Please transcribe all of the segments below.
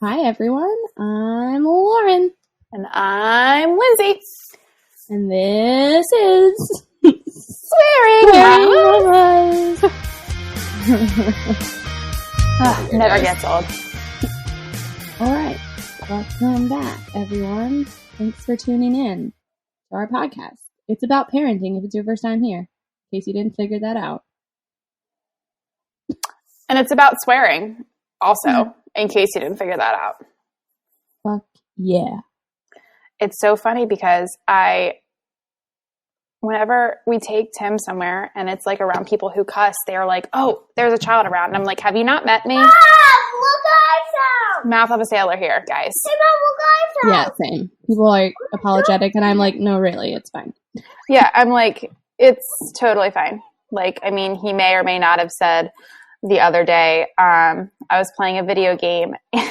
Hi, everyone. I'm Lauren. And I'm Lindsay. And this is Swearing Mamas. Never gets old. All right. Welcome back, everyone. Thanks for tuning in to our podcast. It's about parenting if it's your first time here, in case you didn't figure that out. And it's about swearing also, in case you didn't figure that out. Fuck yeah. It's so funny because whenever we take Tim somewhere and it's like around people who cuss, they're like, oh, there's a child around. And I'm like, have you not met me? Mom, look I found. Mouth of a sailor here, guys. Hey, Mom, look I Yeah, found. same. People are apologetic, and I'm like, no, really, it's fine. Yeah, I'm like, it's totally fine. Like, I mean, he may or may not have said the other day, I was playing a video game and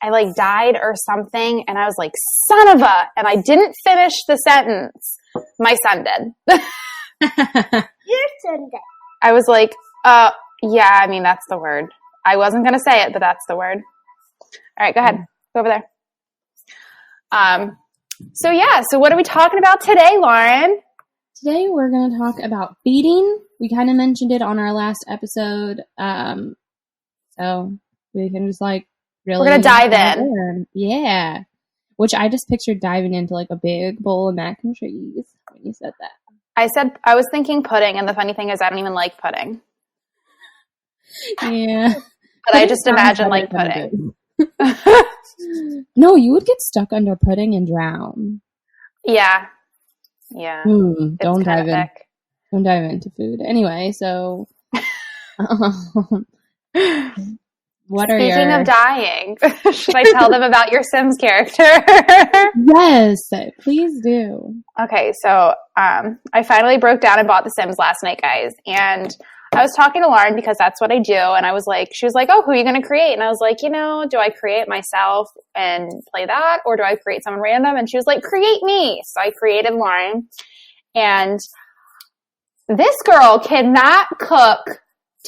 I like died or something, and I was like, son of a, and I didn't finish the sentence. My son did. Your Sunday. I was like, yeah, I mean, that's the word. I wasn't going to say it, but that's the word. All right, go ahead. Go over there. So what are we talking about today, Lauren? Today we're going to talk about feeding. We kind of mentioned it on our last episode. So we can just like really... We're going to dive in. Yeah. Which I just pictured diving into like a big bowl of mac and cheese when you said that. I was thinking pudding, and the funny thing is I don't even like pudding. Yeah. But I just imagine like pudding. No, you would get stuck under pudding and drown. Yeah. Yeah. Don't dive in. Don't dive into food. Anyway, so Speaking of dying, should I tell them about your Sims character? Yes, please do. Okay, so I finally broke down and bought The Sims last night, guys. And I was talking to Lauren because that's what I do. And she was like, oh, who are you going to create? And I was like, do I create myself and play that? Or do I create someone random? And she was like, create me. So I created Lauren. And this girl cannot cook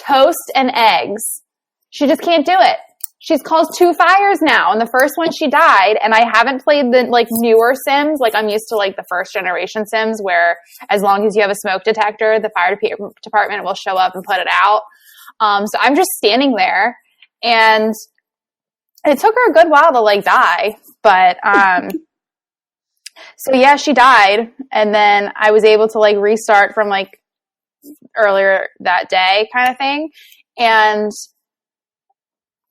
toast and eggs. She just can't do it. She's caused 2 fires now. And the first one she died. And I haven't played the newer Sims. I'm used to the first generation Sims where as long as you have a smoke detector, the fire department will show up and put it out. So I'm just standing there, and it took her a good while to die. But so yeah, she died. And then I was able to restart from earlier that day kind of thing. And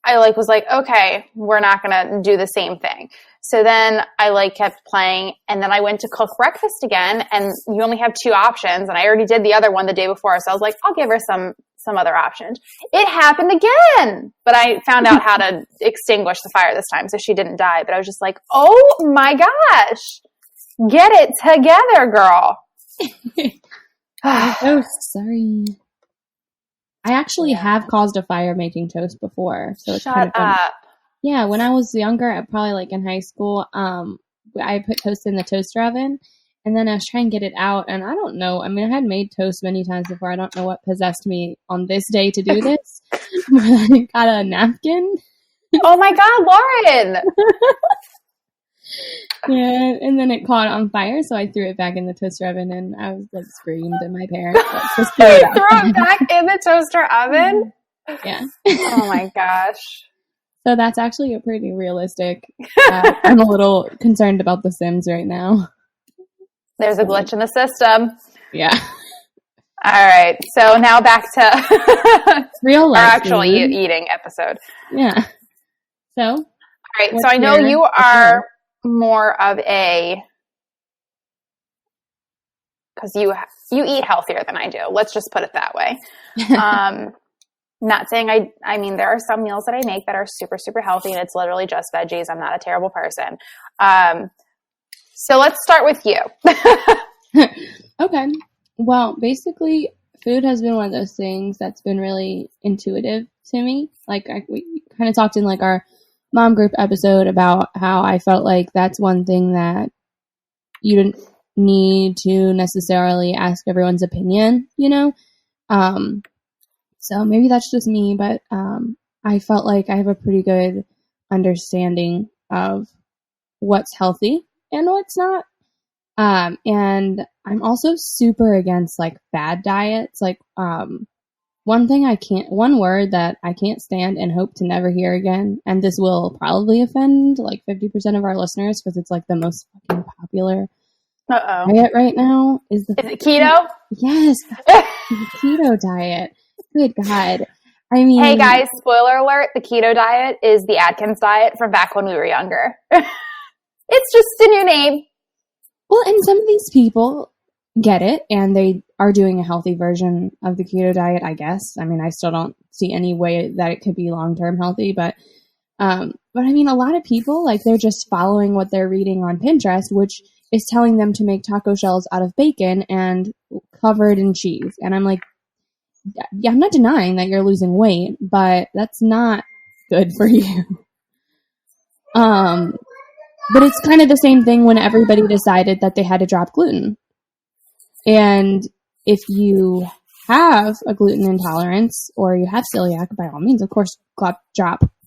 I was like, okay, we're not going to do the same thing. So then I kept playing, and then I went to cook breakfast again, and you only have 2 options, and I already did the other one the day before. So I was like, I'll give her some other options. It happened again, but I found out how to extinguish the fire this time, so she didn't die. But I was just like, oh my gosh, get it together, girl. Toast, sorry. I actually have caused a fire making toast before. So it's kind of fun. Up. Yeah, when I was younger, probably in high school, I put toast in the toaster oven, and then I was trying to get it out, and I don't know. I mean, I had made toast many times before. I don't know what possessed me on this day to do this. But I got a napkin. Oh my God, Lauren! Yeah, and then it caught on fire, so I threw it back in the toaster oven, and I was screamed at my parents. Just threw it back in the toaster oven? Yeah. Oh my gosh. So that's actually a pretty realistic. I'm a little concerned about The Sims right now. There's a glitch in the system. Yeah. All right. So now back to real life. Our actual eating episode. Yeah. So. All right. So I know you are more of a, because you eat healthier than I do. Let's just put it that way. Not saying I mean, there are some meals that I make that are super, super healthy, and it's literally just veggies. I'm not a terrible person. So let's start with you. Okay. Well, basically, food has been one of those things that's been really intuitive to me. We kind of talked in our mom group episode about how I felt like that's one thing that you didn't need to necessarily ask everyone's opinion, So maybe that's just me, but I felt like I have a pretty good understanding of what's healthy and what's not. And I'm also super against like fad diets. Like, one word that I can't stand and hope to never hear again, and this will probably offend like 50% of our listeners because it's like the most fucking popular diet right now is it keto? Yes, the keto diet. Good God. I mean, hey guys, spoiler alert, the keto diet is the Atkins diet from back when we were younger. It's just a new name. Well, and some of these people get it and they are doing a healthy version of the keto diet, I guess. I mean, I still don't see any way that it could be long-term healthy, but I mean, a lot of people, like, they're just following what they're reading on Pinterest, which is telling them to make taco shells out of bacon and covered in cheese. And I'm like, yeah, I'm not denying that you're losing weight, but that's not good for you. But it's kind of the same thing when everybody decided that they had to drop gluten. And if you have a gluten intolerance or you have celiac, by all means, of course, gluten.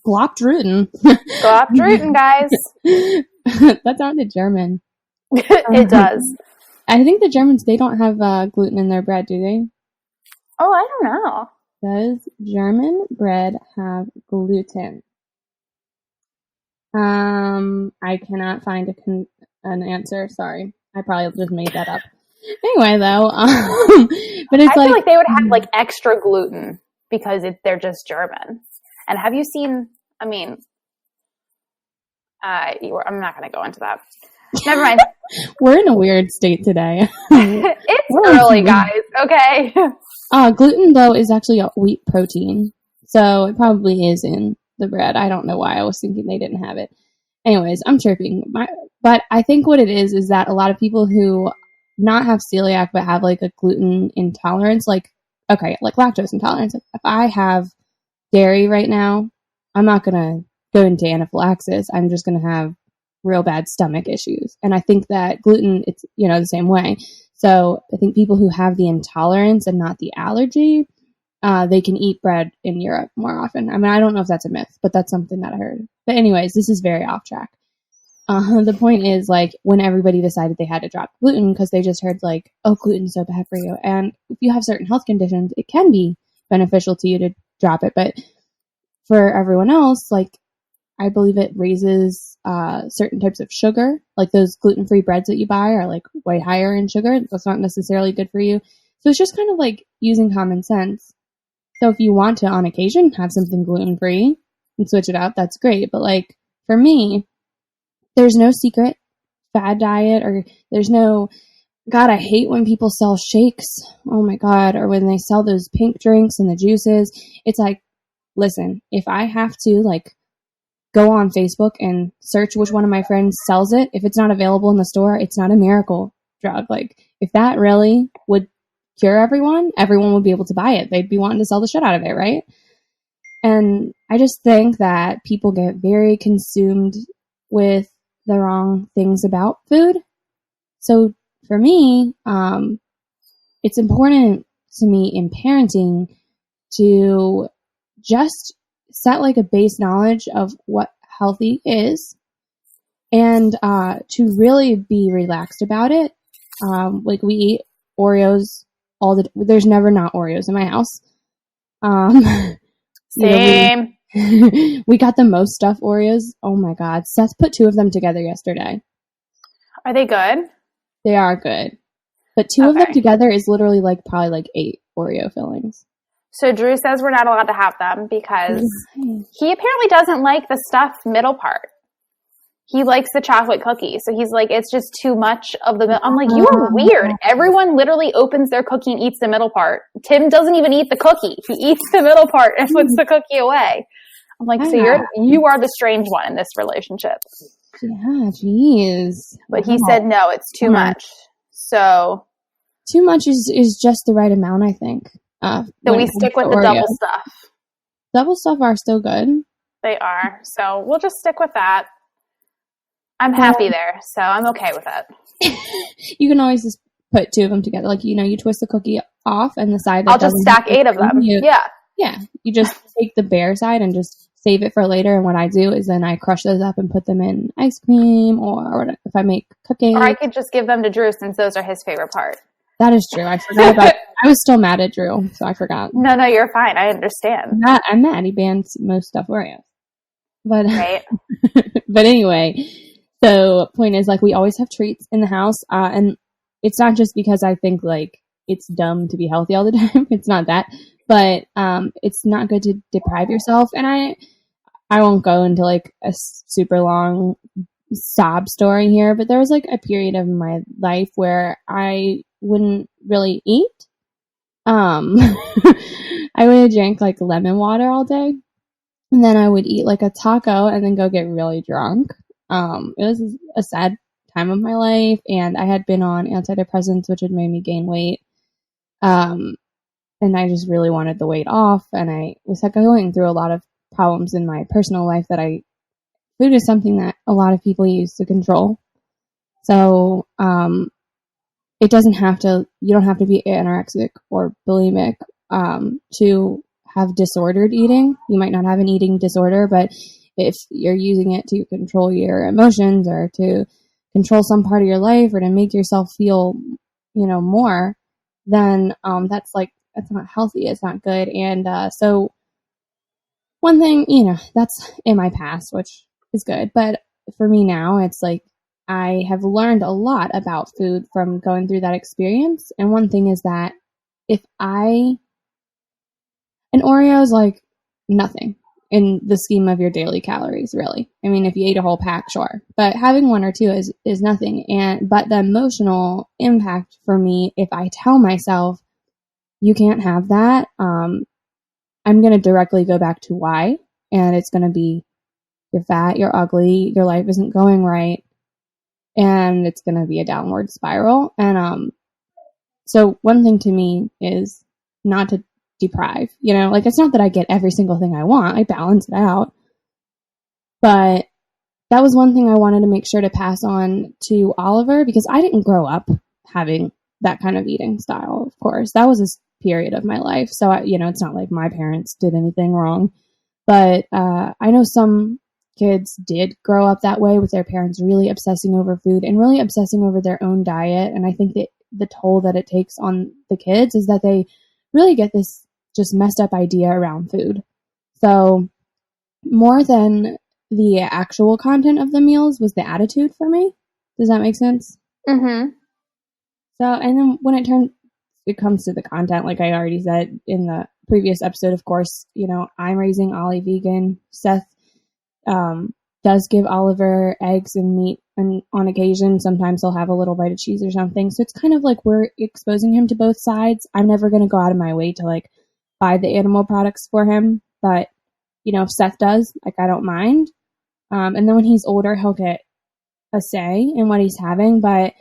Glopdruten, guys. That sounded German. It does. I think the Germans, they don't have gluten in their bread, do they? Oh, I don't know. Does German bread have gluten? I cannot find an answer. Sorry. I probably just made that up. Anyway, though, but it's I feel like they would have like extra gluten because they're just German. And have you seen, I mean, I'm not going to go into that. Never mind. We're in a weird state today. It's early, guys. Okay. Gluten, though, is actually a wheat protein. So it probably is in the bread. I don't know why I was thinking they didn't have it. Anyways, I'm chirping. But I think what it is that a lot of people who not have celiac but have like a gluten intolerance, like lactose intolerance. If I have dairy right now, I'm not going to go into anaphylaxis. I'm just going to have real bad stomach issues. And I think that gluten, it's, the same way. So I think people who have the intolerance and not the allergy, they can eat bread in Europe more often. I mean, I don't know if that's a myth, but that's something that I heard. But anyways, this is very off track. The point is, like, when everybody decided they had to drop gluten because they just heard, like, oh, gluten's so bad for you. And if you have certain health conditions, it can be beneficial to you to drop it. But for everyone else, like, I believe it raises certain types of sugar. Like, those gluten-free breads that you buy are, like, way higher in sugar. That's not necessarily good for you. So it's just kind of like using common sense. So if you want to, on occasion, have something gluten-free and switch it out, that's great. But, like, for me, there's no secret fad diet, or there's no, God, I hate when people sell shakes. Oh my God. Or when they sell those pink drinks and the juices. It's like, listen, if I have to like go on Facebook and search which one of my friends sells it, if it's not available in the store, it's not a miracle drug. Like, if that really would cure everyone would be able to buy it. They'd be wanting to sell the shit out of it, right? And I just think that people get very consumed with the wrong things about food. So for me, it's important to me in parenting to just set like a base knowledge of what healthy is and to really be relaxed about it. Like, we eat Oreos there's never not Oreos in my house. Same. We got the most stuffed Oreos. Oh my God. Seth put 2 of them together yesterday. Are they good? They are good. But 2 of them together is literally like probably like 8 Oreo fillings. So Drew says we're not allowed to have them because he apparently doesn't like the stuffed middle part. He likes the chocolate cookie. So he's like, it's just too much of the I'm like, you are weird. Everyone literally opens their cookie and eats the middle part. Tim doesn't even eat the cookie. He eats the middle part and puts the cookie away. I'm like, so you are the strange one in this relationship. Yeah, jeez. But he said, no, it's too much. So too much is just the right amount, I think. So we stick with the double stuff. Double stuff are still good. They are. So we'll just stick with that. I'm happy there, so I'm okay with it. You can always just put 2 of them together. Like, you twist the cookie off and the side that I'll just stack 8 of them. Yeah. Yeah, you just take the bare side and just save it for later. And what I do is then I crush those up and put them in ice cream, or if I make cookies. Or I could just give them to Drew since those are his favorite part. That is true. I forgot about. I was still mad at Drew, so I forgot. No, you're fine. I understand. I'm mad. He bans most stuff Oreos. But right. But anyway, so point is, like, we always have treats in the house, and it's not just because I think like it's dumb to be healthy all the time. It's not that, but it's not good to deprive yourself. And I won't go into like a super long sob story here, but there was like a period of my life where I wouldn't really eat. I would drink like lemon water all day, and then I would eat like a taco and then go get really drunk. It was a sad time of my life, and I had been on antidepressants, which had made me gain weight. And I just really wanted the weight off, and I was like going through a lot of problems in my personal life food is something that a lot of people use to control. So, you don't have to be anorexic or bulimic, to have disordered eating. You might not have an eating disorder, but if you're using it to control your emotions or to control some part of your life or to make yourself feel, more, then, that's not healthy. It's not good. And, so one thing, that's in my past, which is good. But for me now, it's like, I have learned a lot about food from going through that experience. And one thing is that an Oreo is like nothing in the scheme of your daily calories, really. I mean, if you ate a whole pack, sure. But having one or two is nothing. But the emotional impact for me, if I tell myself, you can't have that, I'm going to directly go back to why. And it's going to be, you're fat, you're ugly, your life isn't going right. And it's going to be a downward spiral. And so one thing to me is not to deprive, it's not that I get every single thing I want. I balance it out. But that was one thing I wanted to make sure to pass on to Oliver, because I didn't grow up having that kind of eating style, of course. That was a period of my life. So, it's not like my parents did anything wrong. But I know some kids did grow up that way, with their parents really obsessing over food and really obsessing over their own diet. And I think that the toll that it takes on the kids is that they really get this just messed up idea around food. So more than the actual content of the meals was the attitude for me. Does that make sense? Mm-hmm. So, and then when it comes to the content, like I already said in the previous episode, of course, I'm raising Ollie vegan. Seth does give Oliver eggs and meat, and on occasion, sometimes he'll have a little bite of cheese or something. So it's kind of like we're exposing him to both sides. I'm never going to go out of my way to like buy the animal products for him, but if Seth does, like, I don't mind. And then when he's older, he'll get a say in what he's having, but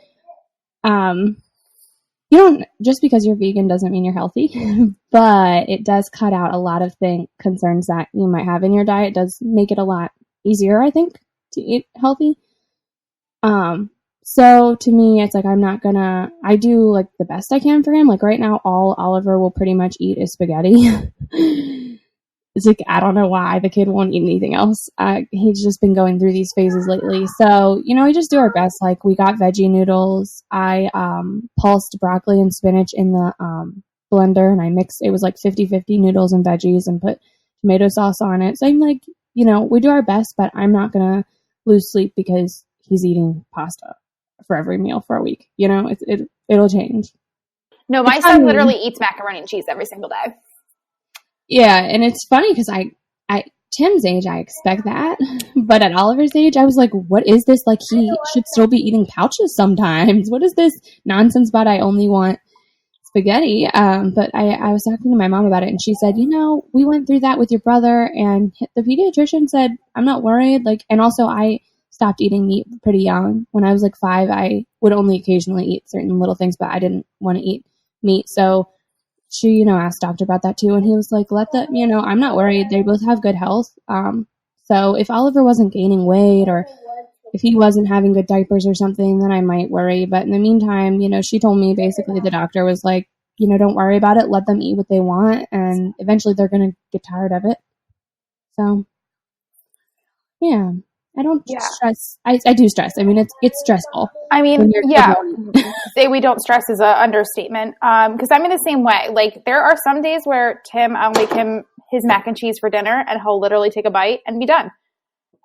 just because you're vegan doesn't mean you're healthy, but it does cut out a lot of concerns that you might have in your diet. It does make it a lot easier, I think, to eat healthy. So to me, it's like, I do like the best I can for him. Like right now, all Oliver will pretty much eat is spaghetti. It's like, I don't know why the kid won't eat anything else. He's just been going through these phases lately. So, we just do our best. Like we got veggie noodles. I pulsed broccoli and spinach in the blender, and I mixed, it was like 50-50 noodles and veggies, and put tomato sauce on it. So I'm like, we do our best, but I'm not going to lose sleep because he's eating pasta for every meal for a week. It'll change. No, my son literally eats macaroni and cheese every single day. Yeah, and it's funny because at Tim's age, I expect that, but at Oliver's age, I was like, what is this? Like, he should still be eating pouches sometimes. What is this nonsense about I only want spaghetti? But I was talking to my mom about it, and she said, we went through that with your brother, and the pediatrician said, I'm not worried. Like, and also I stopped eating meat pretty young. When I was like 5, I would only occasionally eat certain little things, but I didn't want to eat meat. So she, asked doctor about that too. And he was like, I'm not worried. They both have good health. So if Oliver wasn't gaining weight, or if he wasn't having good diapers or something, then I might worry. But in the meantime, she told me basically the doctor was like, don't worry about it. Let them eat what they want, and eventually they're going to get tired of it. So, yeah. I don't stress. I do stress. I mean, it's stressful. I mean, say we don't stress is an understatement. Because I'm in the same way. Like, there are some days where I'll make him his mac and cheese for dinner, and he'll literally take a bite and be done.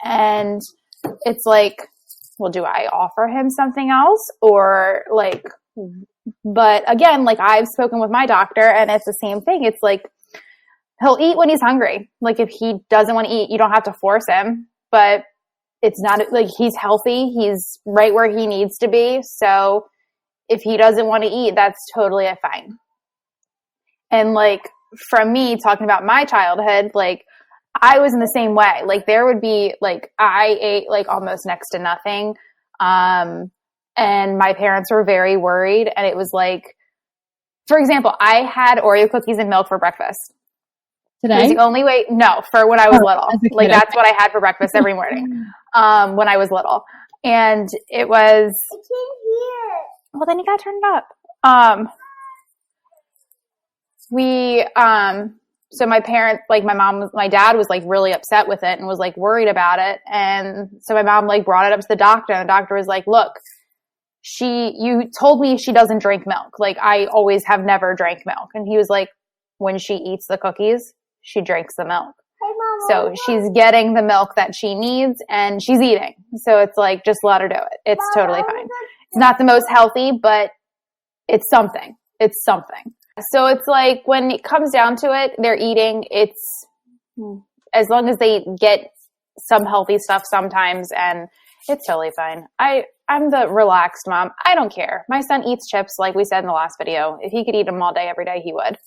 And it's like, well, do I offer him something else? Or like, but again, like I've spoken with my doctor, and it's the same thing. It's like, he'll eat when he's hungry. Like, if he doesn't want to eat, you don't have to force him. But it's not like he's healthy. He's right where he needs to be. So if he doesn't want to eat, that's totally fine. And like, from me talking about my childhood, like I was in the same way. Like there would be like, I ate like almost next to nothing. And my parents were very worried. And it was like, for example, I had Oreo cookies and milk for breakfast. Today? It was the only way, no, for when I was little. Like that's what I had for breakfast every morning when I was little. And it was, It's in here. well, then you got to turn it up. So my parents, like my dad was like really upset with it and was like worried about it. And so my mom like brought it up to the doctor, and the doctor was like, look, you told me she doesn't drink milk. Like I always have never drank milk. And he was like, when she eats the cookies, she drinks the milk. Hey, Mama. So she's getting the milk that she needs and she's eating. So it's like, just let her do it. It's totally fine. It's not the most healthy, but it's something. It's something. So it's like when it comes down to it, they're eating. It's as long as they get some healthy stuff sometimes, and it's totally fine. I'm the relaxed mom. I don't care. My son eats chips, like we said in the last video. If he could eat them all day, every day, he would.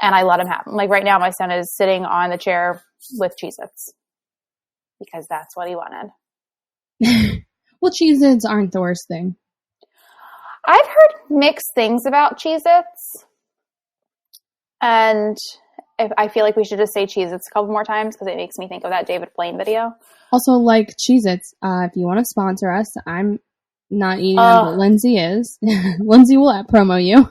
And I let him have them. Like right now, my son is sitting on the chair with Cheez-Its because that's what he wanted. Well, Cheez-Its aren't the worst thing. I've heard mixed things about Cheez-Its. And I feel like we should just say Cheez-Its a couple more times because it makes me think of that David Blaine video. Also, like Cheez-Its, if you want to sponsor us, I'm not eating them, but Lindsey is. Lindsey will promo you.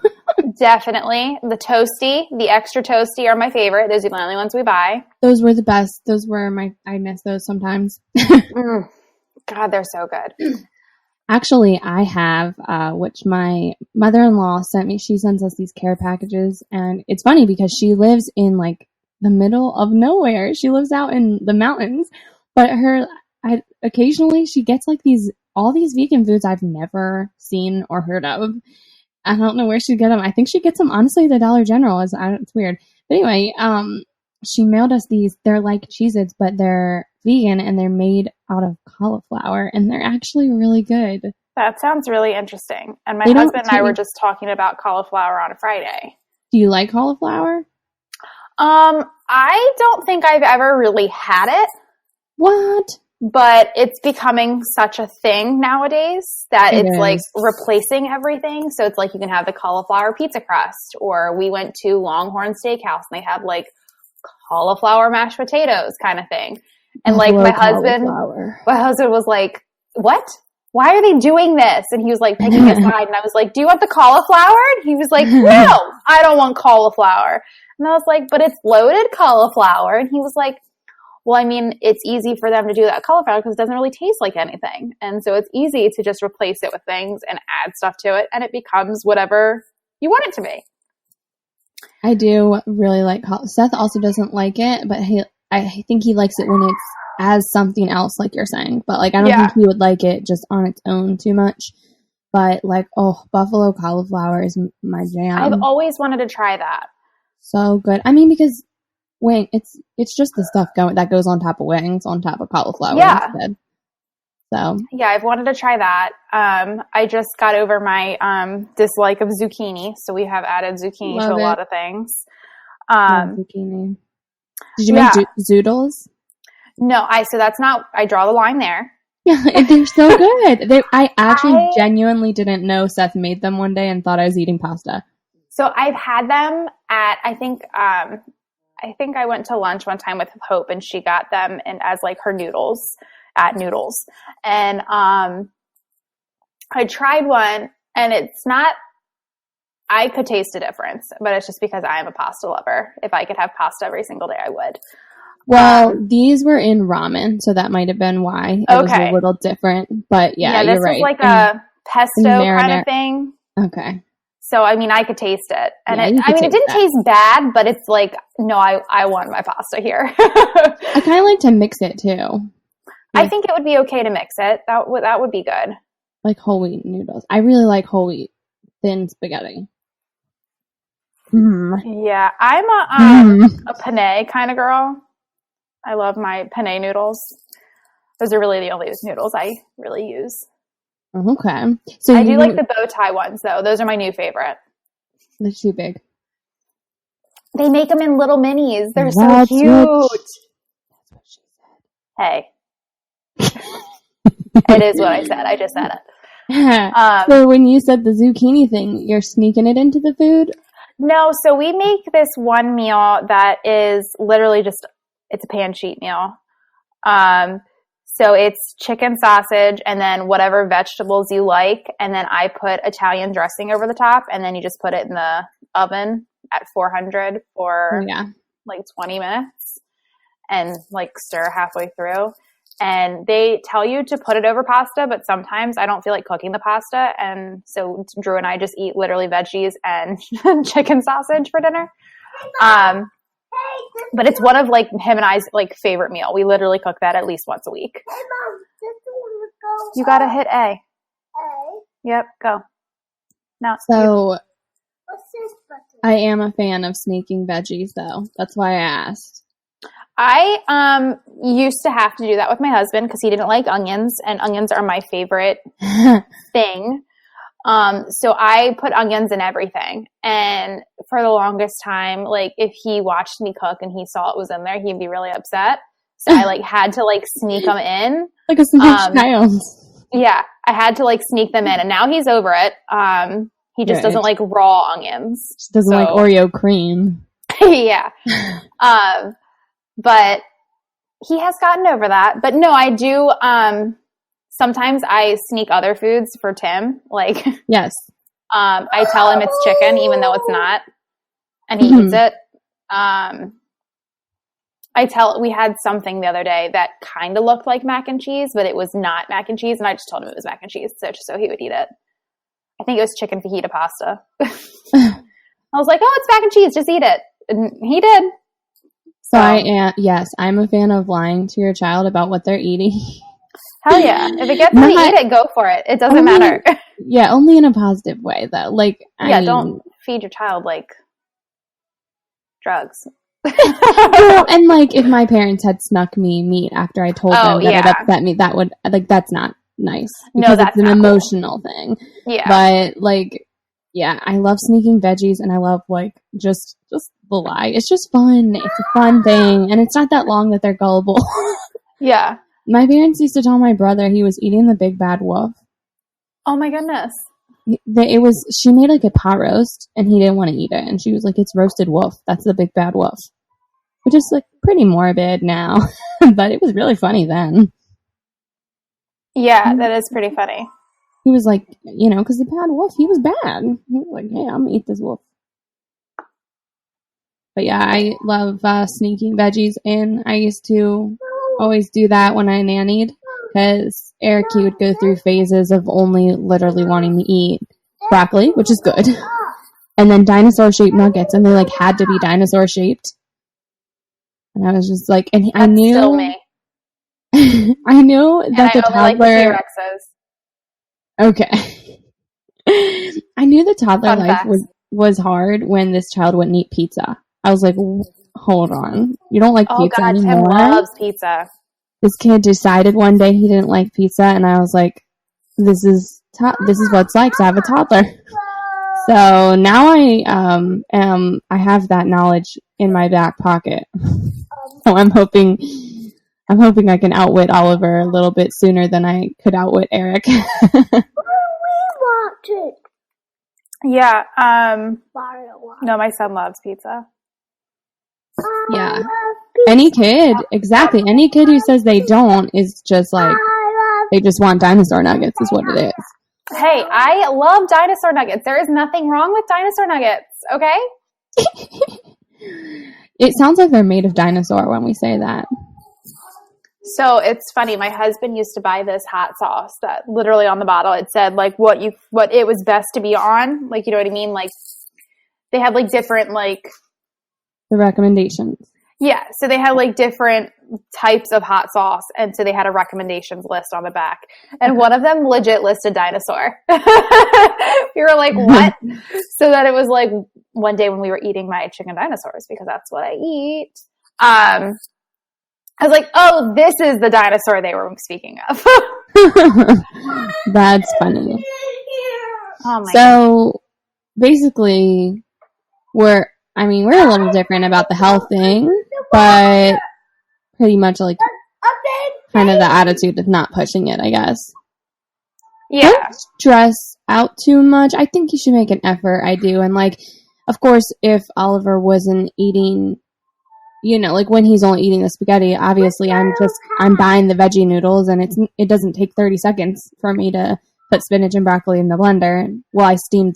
Definitely. The toasty, the extra toasty are my favorite. Those are the only ones we buy. Those were the best. Those were I miss those sometimes. God, they're so good. Actually, I have, which my mother-in-law sent me. She sends us these care packages, and it's funny because she lives in like the middle of nowhere. She lives out in the mountains, but occasionally she gets like all these vegan foods I've never seen or heard of. I don't know where she'd get them. I think she gets them honestly at the Dollar General. It's weird, but anyway, she mailed us these. They're like Cheez-Its, but they're vegan and they're made out of cauliflower, and they're actually really good. That sounds really interesting. And my husband and I were just talking about cauliflower on a Friday. Do you like cauliflower? I don't think I've ever really had it. What? But it's becoming such a thing nowadays that it's like replacing everything. So it's like you can have the cauliflower pizza crust, or we went to Longhorn Steakhouse and they have like cauliflower mashed potatoes kind of thing. And like my husband was like, what? Why are they doing this? And he was like picking a side, and I was like, do you want the cauliflower? And he was like, no, I don't want cauliflower. And I was like, but it's loaded cauliflower. And he was like, well, I mean, it's easy for them to do that cauliflower because it doesn't really taste like anything. And so it's easy to just replace it with things and add stuff to it, and it becomes whatever you want it to be. I do really like cauliflower. Seth also doesn't like it, but I think he likes it when it's as something else, like you're saying. But like, I don't think he would like it just on its own too much. But like, buffalo cauliflower is my jam. I've always wanted to try that. So good. I mean, because it's just the stuff that goes on top of wings, on top of cauliflower instead. So yeah, I've wanted to try that. I just got over my dislike of zucchini, so we have added zucchini to a lot of things. Zucchini. Did you make zoodles? No, so that's not. I draw the line there. Yeah, they're so good. I actually genuinely didn't know Seth made them one day and thought I was eating pasta. So I've had them at I think I went to lunch one time with Hope, and she got them and as like her noodles at Noodles. And I tried one, and it's not I could taste a difference, but it's just because I am a pasta lover. If I could have pasta every single day, I would. Well, these were in ramen, so that might have been why it was a little different. But yeah, you're right. This was like a pesto kind of thing. Okay. So, I mean, I could taste it. And it didn't taste bad, but it's like, no, I want my pasta here. I kind of like to mix it too. I think it would be okay to mix it. That would be good. Like whole wheat noodles. I really like whole wheat thin spaghetti. Yeah, I'm a penne kind of girl. I love my penne noodles. Those are really the only noodles I really use. Okay. So I do like the bow tie ones, though. Those are my new favorite. They're too big. They make them in little minis. They're so cute. That's what she said. Hey. It is what I said. I just said it. So when you said the zucchini thing, you're sneaking it into the food? No, so we make this one meal that is literally just, it's a pan sheet meal. So it's chicken sausage and then whatever vegetables you like. And then I put Italian dressing over the top, and then you just put it in the oven at 400 for like 20 minutes and like stir halfway through. And they tell you to put it over pasta, but sometimes I don't feel like cooking the pasta. And so Drew and I just eat literally veggies and chicken sausage for dinner. But it's one of like him and I's like favorite meal. We literally cook that at least once a week. Hey, Mom, this one go. You gotta hit A. A. Yep, go. No. So What's this button? I am a fan of sneaking veggies, though. That's why I asked. I used to have to do that with my husband because he didn't like onions, and onions are my favorite thing. So I put onions in everything. And for the longest time, like if he watched me cook and he saw it was in there, he'd be really upset. So I like had to like sneak them in. Like a small child. Yeah. I had to like sneak them in, and now he's over it. He just doesn't like raw onions. Just doesn't like Oreo cream. Yeah. But he has gotten over that. But no, I do, sometimes I sneak other foods for Tim. Like, yes. I tell him it's chicken, even though it's not, and he eats it. We had something the other day that kind of looked like mac and cheese, but it was not mac and cheese, and I just told him it was mac and cheese, so he would eat it. I think it was chicken fajita pasta. I was like, oh, it's mac and cheese, just eat it. And he did. So I'm a fan of lying to your child about what they're eating. Hell yeah. If it gets them to eat it, go for it. It doesn't matter. Yeah, only in a positive way, though. Like, I mean, don't feed your child, like, drugs. Well, and, like, if my parents had snuck me meat after I told them that it upset me, that would, like, that's not nice. Because it's an emotional thing. Yeah. But, like, yeah, I love sneaking veggies, and I love, like, just the lie. It's just fun. It's a fun thing, and it's not that long that they're gullible. Yeah. My parents used to tell my brother he was eating the big bad wolf. Oh my goodness. She made like a pot roast, and he didn't want to eat it, and she was like, it's roasted wolf. That's the big bad wolf. Which is like pretty morbid now, but it was really funny then. Yeah, that is pretty funny. He was like, because the bad wolf, he was bad. He was like, hey, I'm going to eat this wolf. But yeah, I love sneaking veggies in. I used to always do that when I nannied, because Eric, he would go through phases of only literally wanting to eat broccoli, which is good, and then dinosaur-shaped nuggets, and they like had to be dinosaur-shaped. And I was just like, and I knew, still me. I knew that the toddler. Like okay. I knew the toddler life was hard when this child wouldn't eat pizza. I was like, hold on, you don't like pizza anymore? Tim loves pizza. This kid decided one day he didn't like pizza, and I was like, this is what it's like to have a toddler. So now I have that knowledge in my back pocket. So I'm hoping I can outwit Oliver a little bit sooner than I could outwit Eric. Yeah. No, my son loves pizza. Yeah. Any kid who says they don't is just like, they just want dinosaur nuggets is what it is. Hey, I love dinosaur nuggets. There is nothing wrong with dinosaur nuggets, okay? It sounds like they're made of dinosaur when we say that. So it's funny. My husband used to buy this hot sauce that literally on the bottle it said like what it was best to be on. Like, you know what I mean? Like they had like different like The recommendations. yeah. So they had like different types of hot sauce, and so they had a recommendations list on the back, and one of them legit listed dinosaur. We were like, what? So that it was like one day when we were eating my chicken dinosaurs because that's what I eat. I was like, oh, this is the dinosaur they were speaking of. That's funny. Oh my God. So basically, we're a little different about the health thing, but pretty much like kind of the attitude of not pushing it, I guess. Yeah. Don't stress out too much. I think you should make an effort. I do. And like, of course, if Oliver wasn't eating, like when he's only eating the spaghetti, obviously I'm buying the veggie noodles, and it doesn't take 30 seconds for me to put spinach and broccoli in the blender. Well, I steamed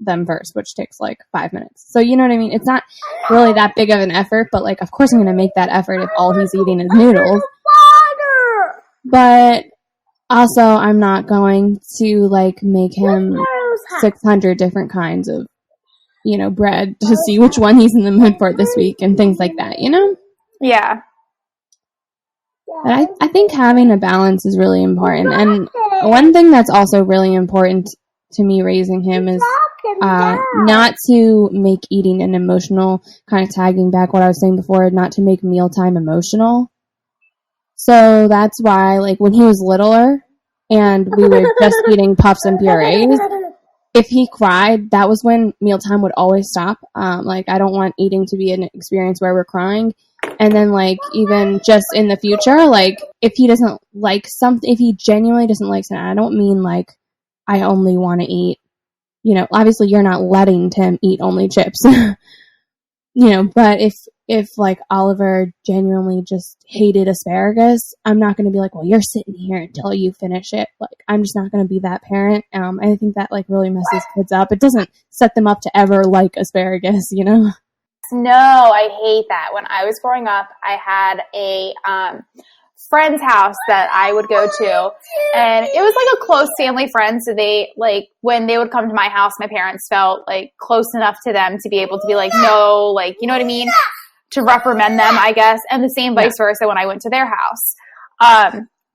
them first, which takes like 5 minutes. So you know what I mean? It's not really that big of an effort, but like, of course I'm going to make that effort if all he's eating is noodles. But also I'm not going to like make him 600 different kinds of, bread to see which one he's in the mood for this week and things like that, Yeah. But I think having a balance is really important. And one thing that's also really important to me raising him is not to make eating an emotional, kind of tagging back what I was saying before, not to make mealtime emotional. So that's why, like, when he was littler and we were just eating puffs and purees, if he cried, that was when mealtime would always stop. Like, I don't want eating to be an experience where we're crying. And then, like, even just in the future, like, if he doesn't like something, if he genuinely doesn't like something, I don't mean, like, I only want to eat, obviously you're not letting Tim eat only chips, but if like Oliver genuinely just hated asparagus, I'm not going to be like, well, you're sitting here until you finish it. Like, I'm just not going to be that parent. I think that like really messes kids up. It doesn't set them up to ever like asparagus, No, I hate that. When I was growing up, I had a friend's house that I would go to, and it was like a close family friend. So they like when they would come to my house, my parents felt like close enough to them to be able to be like, no, like, you know what I mean? To reprimand them, I guess. And the same vice versa when I went to their house.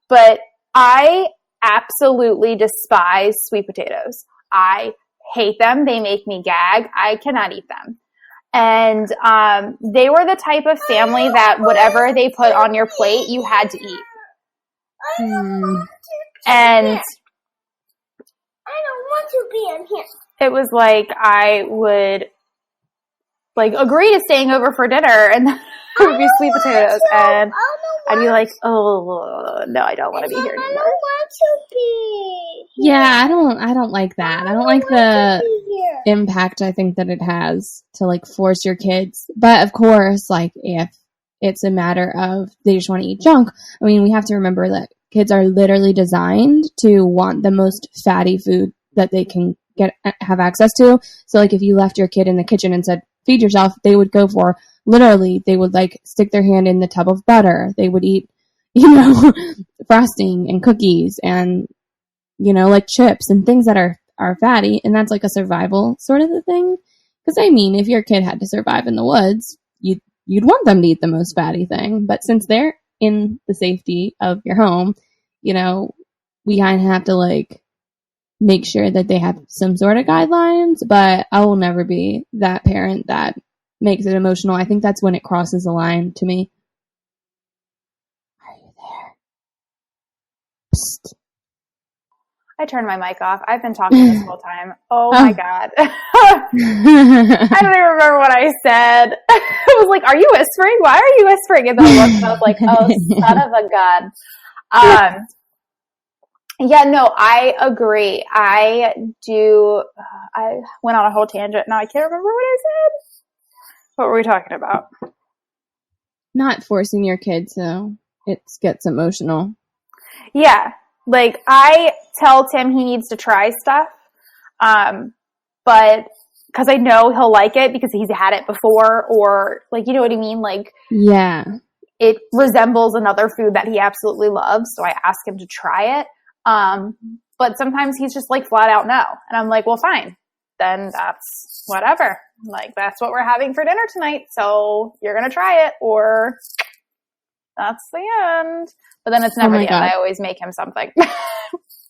But I absolutely despise sweet potatoes. I hate them. They make me gag. I cannot eat them. And they were the type of family that whatever they put on your plate, you had to eat. And I don't want to be in here. it was like I would like agree to staying over for dinner, and then it would be sweet potatoes, and I'd be like, oh no, I don't want to be here I anymore. don't want to be. Yeah, I don't like that. I don't like the impact I think that it has to like force your kids. But of course, like if it's a matter of they just want to eat junk, I mean, we have to remember that kids are literally designed to want the most fatty food that they can have access to. So like if you left your kid in the kitchen and said, feed yourself, they would go for literally, they would like stick their hand in the tub of butter. They would eat, frosting and cookies and, like chips and things that are fatty. And that's like a survival sort of a thing. Because I mean, if your kid had to survive in the woods, you'd want them to eat the most fatty thing. But since they're in the safety of your home, we kind of have to like make sure that they have some sort of guidelines, but I will never be that parent that makes it emotional. I think that's when it crosses the line to me. Are you there? Psst. I turned my mic off. I've been talking this whole time. Oh my God. I don't even remember what I said. I was like, are you whispering? Why are you whispering? And then I was like, oh, son of a gun. Yeah, no, I agree. I went on a whole tangent. Now I can't remember what I said. What were we talking about? Not forcing your kid so it gets emotional. Yeah. Like, I tell Tim he needs to try stuff, but because I know he'll like it because he's had it before, or, like, you know what I mean? Like, Yeah. it resembles another food that he absolutely loves, so I ask him to try it. But sometimes he's just, like, flat out no. And I'm like, well, fine. Then that's whatever. Like, that's what we're having for dinner tonight, so you're going to try it, or that's the end. But then it's never the end. I always make him something.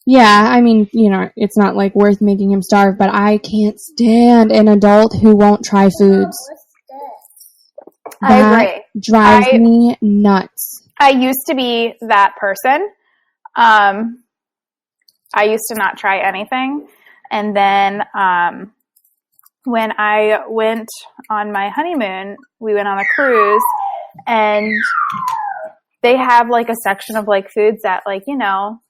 Yeah, I mean, you know, it's not, like, worth making him starve, but I can't stand an adult who won't try foods. I agree. Drives me nuts. I used to be that person. I used to not try anything. And then when I went on my honeymoon, we went on a cruise, and they have, like, a section of, like, foods that, like, you know,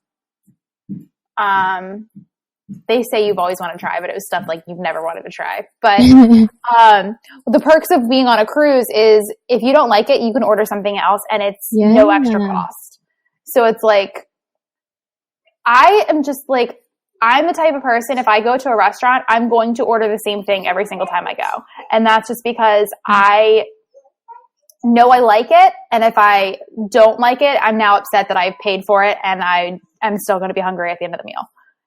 they say you've always wanted to try, but it was stuff, like, you've never wanted to try. But the perks of being on a cruise is if you don't like it, you can order something else, and it's no extra cost. So it's, like, I am just, like, I'm the type of person, if I go to a restaurant, I'm going to order the same thing every single time I go. And that's just because I know I like it, and if I don't like it, I'm now upset that I've paid for it, and I am still going to be hungry at the end of the meal.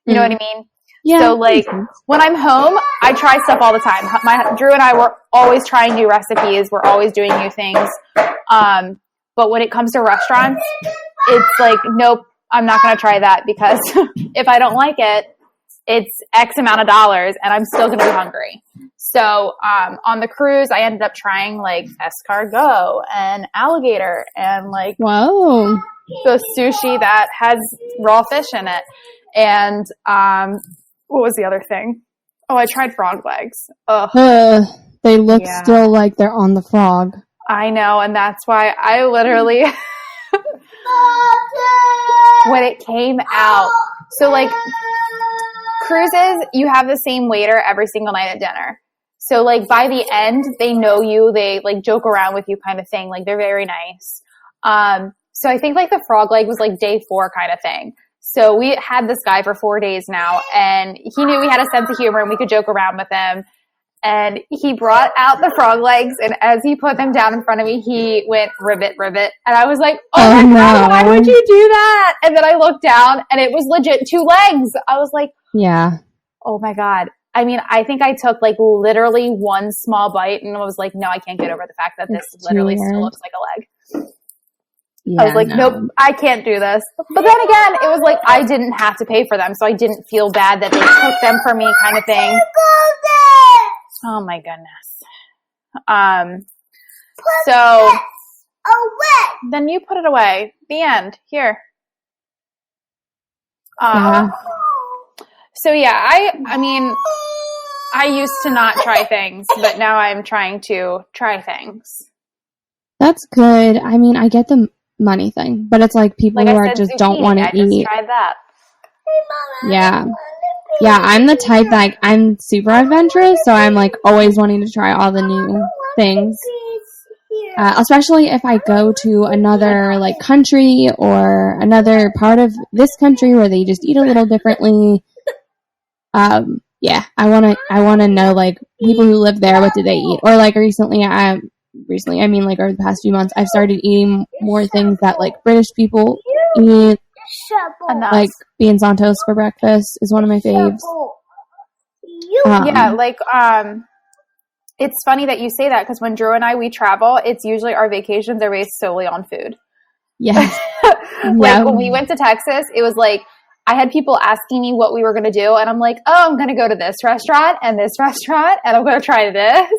You know what I mean? Yeah. So, like, when I'm home, I try stuff all the time. Drew and I were always trying new recipes. We're always doing new things. But when it comes to restaurants, it's like, nope, I'm not going to try that, because if I don't like it, it's X amount of dollars, and I'm still going to be hungry. So on the cruise, I ended up trying, like, escargot and alligator and, like, Whoa, the sushi that has raw fish in it. And what was the other thing? Oh, I tried frog legs. Ugh. They look still like they're on the frog. I know, and that's why I literally, when it came out, so, like, cruises, you have the same waiter every single night at dinner. So, like, by the end, they know you, they, like, joke around with you kind of thing. Like, they're very nice. So I think, like, the frog leg was, like, day 4 kind of thing. So we had this guy for 4 days now, and he knew we had a sense of humor and we could joke around with him. And he brought out the frog legs, and as he put them down in front of me, he went, ribbit, ribbit. And I was like, oh my God, why would you do that? And then I looked down, and it was legit 2 legs. I was like, yeah. Oh my God. I mean, I think I took, like, literally one small bite, and I was like, no, I can't get over the fact that this literally still looks like a leg. Yeah, I was like, nope, I can't do this. But then again, it was like I didn't have to pay for them, so I didn't feel bad that they took them for me kind of thing. Oh my goodness. So then you put it away. The end. Here. So yeah, I mean, I used to not try things, but now I'm trying to try things. That's good. I mean, I get the money thing, but it's like people who are just don't want to eat. I just tried that. Yeah. Yeah, I'm the type that I'm super adventurous, so I'm like always wanting to try all the new things. Especially if I go to another like country or another part of this country where they just eat a little differently. Yeah, I want to know like people who live there, what do they eat? Or like recently, I mean like over the past few months, I've started eating more things that like British people eat. Like beans on toast for breakfast is one of my faves. Yeah, like it's funny that you say that because when Drew and we travel, it's usually our vacations are based solely on food. Yeah. Like when we went to Texas, it was like I had people asking me what we were going to do, and I'm like, oh, I'm going to go to this restaurant, and I'm going to try this.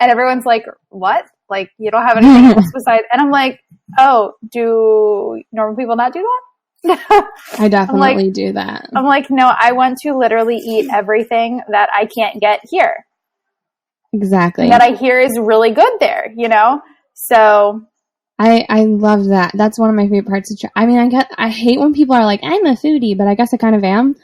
And everyone's like, what? Like, you don't have anything else besides? And I'm like, oh, do normal people not do that? I definitely do that. I'm like, no, I want to literally eat everything that I can't get here. Exactly. That I hear is really good there, you know? So I love that. That's one of my favorite parts of I mean, I hate when people are like, I'm a foodie, but I guess I kind of am.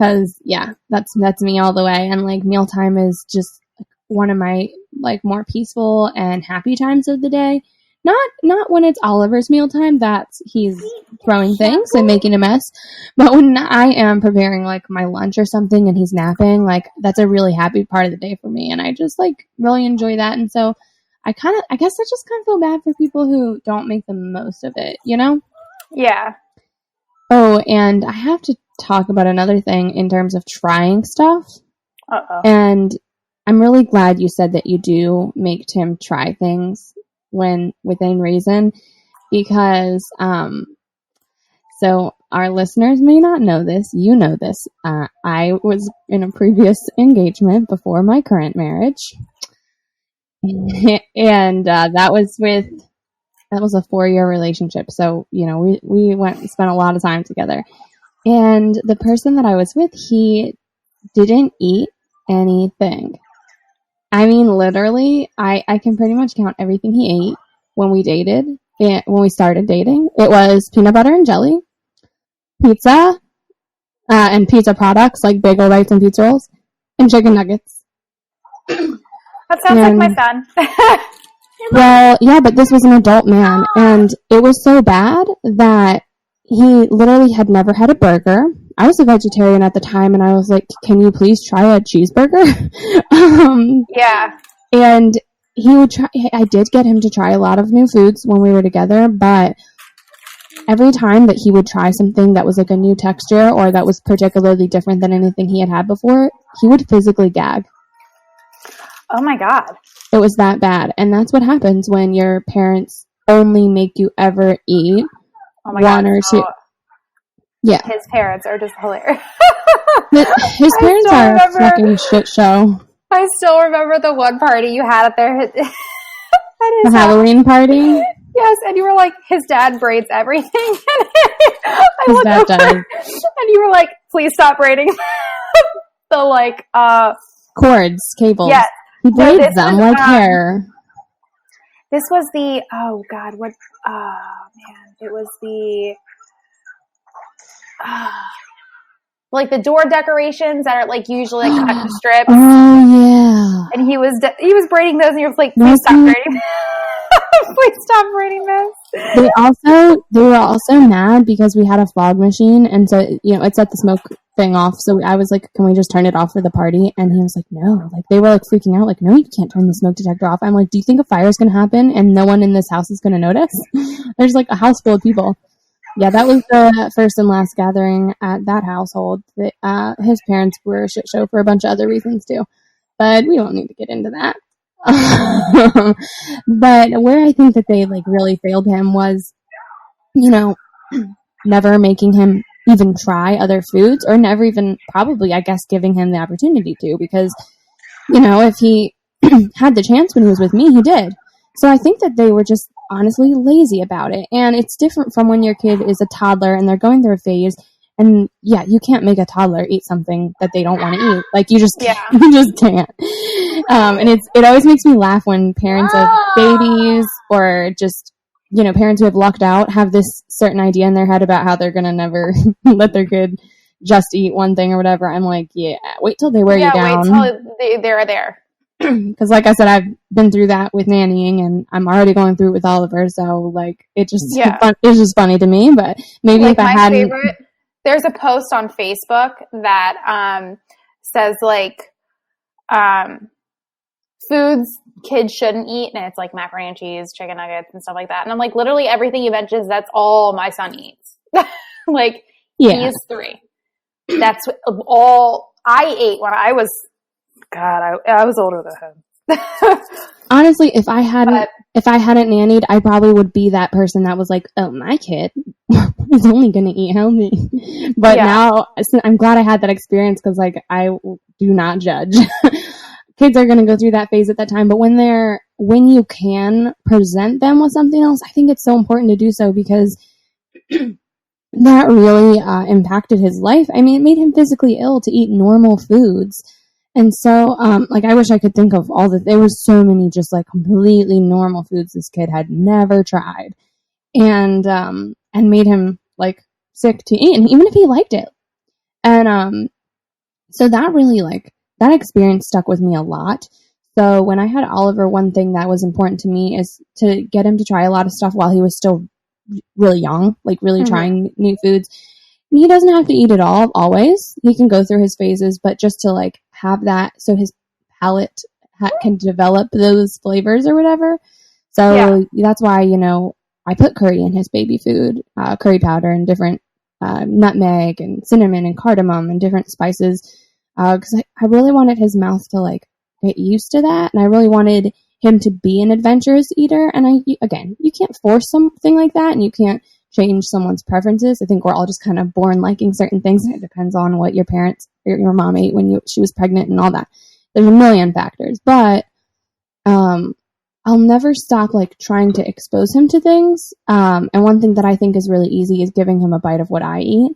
Cause yeah, that's me all the way. And like mealtime is just one of my like more peaceful and happy times of the day. Not when it's Oliver's mealtime, that's he's throwing things and making a mess. But when I am preparing like my lunch or something and he's napping, like that's a really happy part of the day for me. And I just like really enjoy that. And so I guess I just kind of feel bad for people who don't make the most of it, you know? Yeah. Oh, and I have to talk about another thing in terms of trying stuff. Uh-oh. And I'm really glad you said that you do make Tim try things when within reason, because so our listeners may not know this. You know this. I was in a previous engagement before my current marriage, and that was a 4-year relationship. So we spent a lot of time together, and the person that I was with, he didn't eat anything. I mean, literally, I can pretty much count everything he ate when we dated, and when we started dating. It was peanut butter and jelly, pizza, and pizza products like bagel bites and pizza rolls, and chicken nuggets. That sounds like my son. Well, yeah, but this was an adult man, and it was so bad that he literally had never had a burger. I was a vegetarian at the time, and I was like, can you please try a cheeseburger? Yeah. And he would try. I did get him to try a lot of new foods when we were together, but every time that he would try something that was like a new texture or that was particularly different than anything he had had before, he would physically gag. Oh my God. It was that bad. And that's what happens when your parents only make you ever eat one or two. Yeah. His parents are just hilarious. His parents are a fucking shit show. I still remember the one party you had at the Halloween party? Yes, and you were like, his dad braids everything. His dad does. And you were like, please stop braiding the cords, cables. Yes. He braids them like hair. This was the, oh God, what, man, it was the, like the door decorations that are like usually like cut in strips. Oh yeah. And he was braiding those, and you were like, please stop braiding. Please stop braiding those. They were also mad because we had a fog machine, and so it set the smoke thing off. So I was like, can we just turn it off for the party? And he was like, no. Like they were like freaking out, like, no, you can't turn the smoke detector off. I'm like, do you think a fire is gonna happen and no one in this house is gonna notice? There's like a house full of people. Yeah, that was the first and last gathering at that household. His parents were a shit show for a bunch of other reasons too, but we don't need to get into that. But where I think that they like really failed him was, never making him even try other foods, or never even probably, I guess, giving him the opportunity to, because, if he had the chance when he was with me, he did. So I think that they were just honestly lazy about it. And it's different from when your kid is a toddler and they're going through a phase. And yeah, you can't make a toddler eat something that they don't want to eat. Like you just can't. And it always makes me laugh when parents of babies or just, parents who have lucked out have this certain idea in their head about how they're going to never let their kid just eat one thing or whatever. I'm like, yeah, wait till they wear you down. Wait till they're there. Because like I said, I've been through that with nannying, and I'm already going through it with Oliver. So like, it's just funny to me. But maybe like if I hadn't. There's a post on Facebook that says like foods kids shouldn't eat, and it's like macaroni and cheese, chicken nuggets, and stuff like that. And I'm like, literally everything you mentioned, that's all my son eats. Like, he's 3. That's all I ate when I was. God, I was older than him. Honestly, if I hadn't nannied, I probably would be that person that was like, oh, my kid is only going to eat healthy. But now, I'm glad I had that experience, because like, I do not judge. Kids are going to go through that phase at that time. But when you can present them with something else, I think it's so important to do so, because that really impacted his life. I mean, it made him physically ill to eat normal foods. And so, like, I wish I could think of there were so many just like completely normal foods this kid had never tried, and made him like sick to eat, and even if he liked it. And, so that really that experience stuck with me a lot. So when I had Oliver, one thing that was important to me is to get him to try a lot of stuff while he was still really young, like really trying new foods. And he doesn't have to eat it all always. He can go through his phases, but just to like have that so his palate can develop those flavors or whatever. So that's why, I put curry in his baby food, curry powder and different nutmeg and cinnamon and cardamom and different spices, because I really wanted his mouth to like get used to that, and I really wanted him to be an adventurous eater. And you can't force something like that, and you can't change someone's preferences. I think we're all just kind of born liking certain things, and it depends on what your parents or your mom ate when she was pregnant and all that. There's a million factors, but I'll never stop like trying to expose him to things. And one thing that I think is really easy is giving him a bite of what I eat.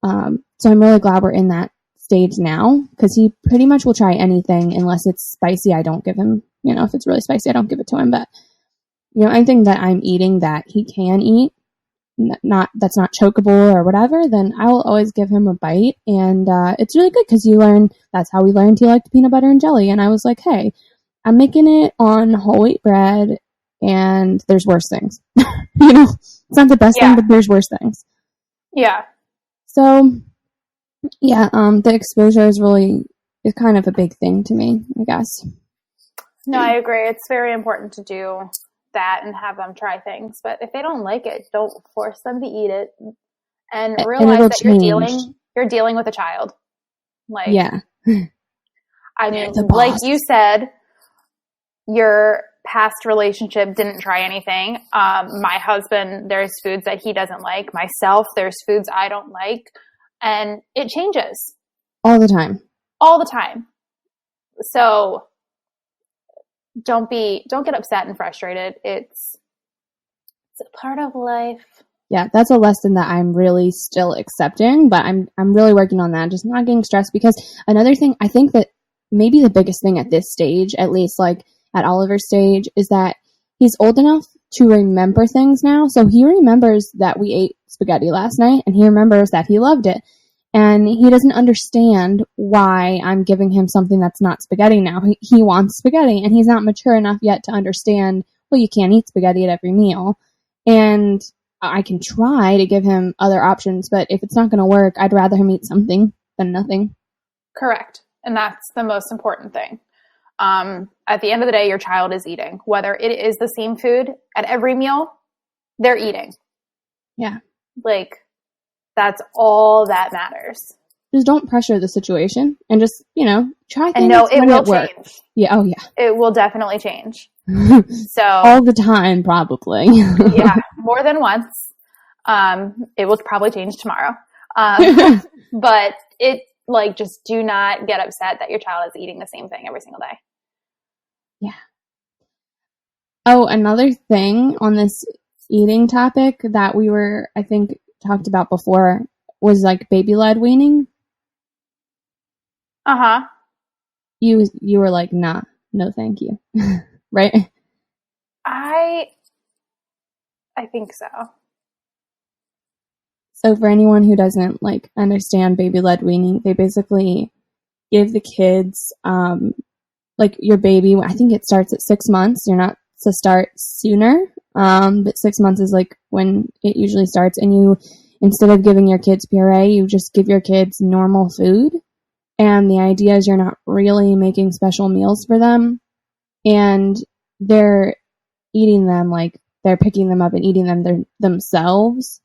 So I'm really glad we're in that stage now, because he pretty much will try anything unless it's spicy. I don't give him, if it's really spicy, I don't give it to him. But anything that I'm eating that he can eat, that's not chokeable or whatever, then I will always give him a bite. And it's really good because that's how we learned he liked peanut butter and jelly. And I was like, hey, I'm making it on whole wheat bread, and there's worse things. It's not the best thing, but there's worse things. Yeah. So, the exposure is kind of a big thing to me, I guess. No, I agree. It's very important to do that and have them try things. But if they don't like it, don't force them to eat it, and realize that you're dealing with a child. Like, yeah. I mean, like you said, your past relationship didn't try anything. My husband, there's foods that he doesn't like. Myself, there's foods I don't like. And it changes. All the time. So don't get upset and frustrated. It's a part of life. Yeah, that's a lesson that I'm really still accepting, but I'm really working on that. Just not getting stressed, because another thing, I think that maybe the biggest thing at this stage, at least like at Oliver's stage, is that he's old enough to remember things now. So he remembers that we ate spaghetti last night, and he remembers that he loved it. And he doesn't understand why I'm giving him something that's not spaghetti now. He wants spaghetti, and he's not mature enough yet to understand, well, you can't eat spaghetti at every meal. And I can try to give him other options, but if it's not going to work, I'd rather him eat something than nothing. Correct. And that's the most important thing. At the end of the day, your child is eating. Whether it is the same food at every meal, they're eating. Yeah. Like, that's all that matters. Just don't pressure the situation, and just, try things. And no, it will change. Yeah. Oh, yeah. It will definitely change. So all the time, probably. Yeah. More than once. It will probably change tomorrow. But just do not get upset that your child is eating the same thing every single day. Yeah. Oh, another thing on this eating topic that we were, I think, talked about before was like baby-led weaning. Uh-huh. You were like, nah, no thank you. Right? I think so. So for anyone who doesn't like understand baby-led weaning, they basically give the kids like your baby, I think it starts at 6 months. You're not to start sooner, but 6 months is like when it usually starts. And you, instead of giving your kids puree, you just give your kids normal food. And the idea is you're not really making special meals for them, and they're eating them, like they're picking them up and eating them themselves.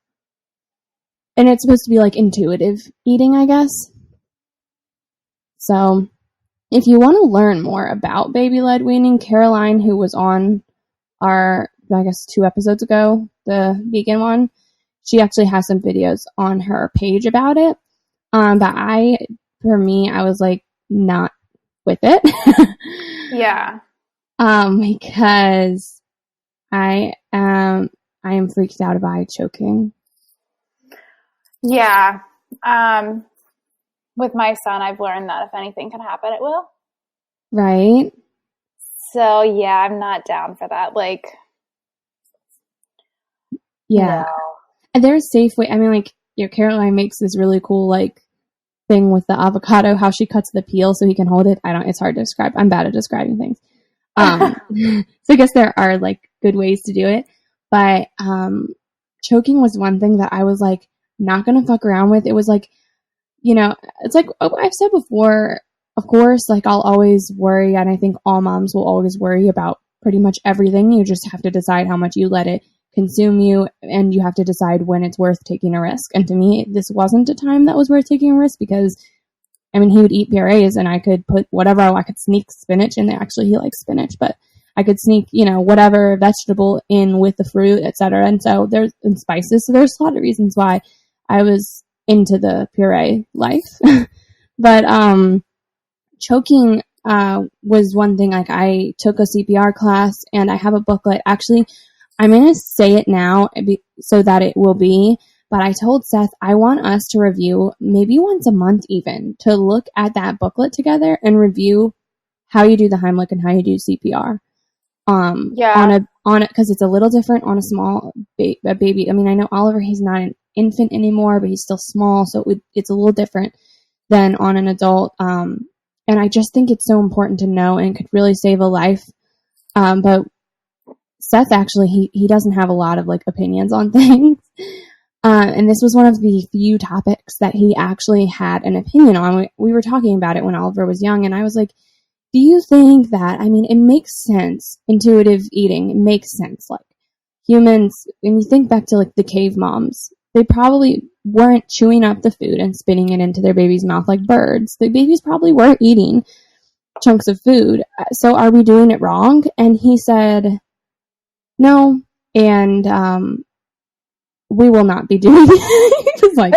And it's supposed to be like intuitive eating, I guess. So if you want to learn more about baby-led weaning, Caroline, who was on our, I guess, 2 episodes ago, the vegan one, she actually has some videos on her page about it. But for me, I was like not with it. Yeah. Because I am freaked out about choking. Yeah. With my son, I've learned that if anything can happen, it will. Right. So yeah, I'm not down for that. Like, yeah. No. And there's a safe way. I mean, like, Caroline makes this really cool, like, thing with the avocado, how she cuts the peel so he can hold it. It's hard to describe. I'm bad at describing things. So I guess there are like good ways to do it, but choking was one thing that I was like not gonna fuck around with. It was like, it's like I've said before, of course, like I'll always worry, and I think all moms will always worry about pretty much everything. You just have to decide how much you let it consume you, and you have to decide when it's worth taking a risk. And to me, this wasn't a time that was worth taking a risk, because I mean, he would eat purees and I could put whatever, I could sneak spinach in there. Actually, he likes spinach, but I could sneak, whatever vegetable in with the fruit, etc. And so and spices. So there's a lot of reasons why I was into the puree life. But choking was one thing. Like, I took a CPR class and I have a booklet. Actually, I'm going to say it now so that it will be. But I told Seth, I want us to review maybe once a month even, to look at that booklet together and review how you do the Heimlich and how you do CPR. On it, because it's a little different on a small baby. I mean, I know Oliver, he's not an infant anymore, but he's still small, so it's a little different than on an adult. And I just think it's so important to know, and could really save a life. But Seth, actually, he doesn't have a lot of like opinions on things. And this was one of the few topics that he actually had an opinion on. We were talking about it when Oliver was young, and I was like, do you think that, I mean, it makes sense, intuitive eating, it makes sense. Like, humans, when you think back to like the cave moms, they probably weren't chewing up the food and spitting it into their baby's mouth like birds. The babies probably were eating chunks of food. So are we doing it wrong? And he said, no, and we will not be doing it. He was like,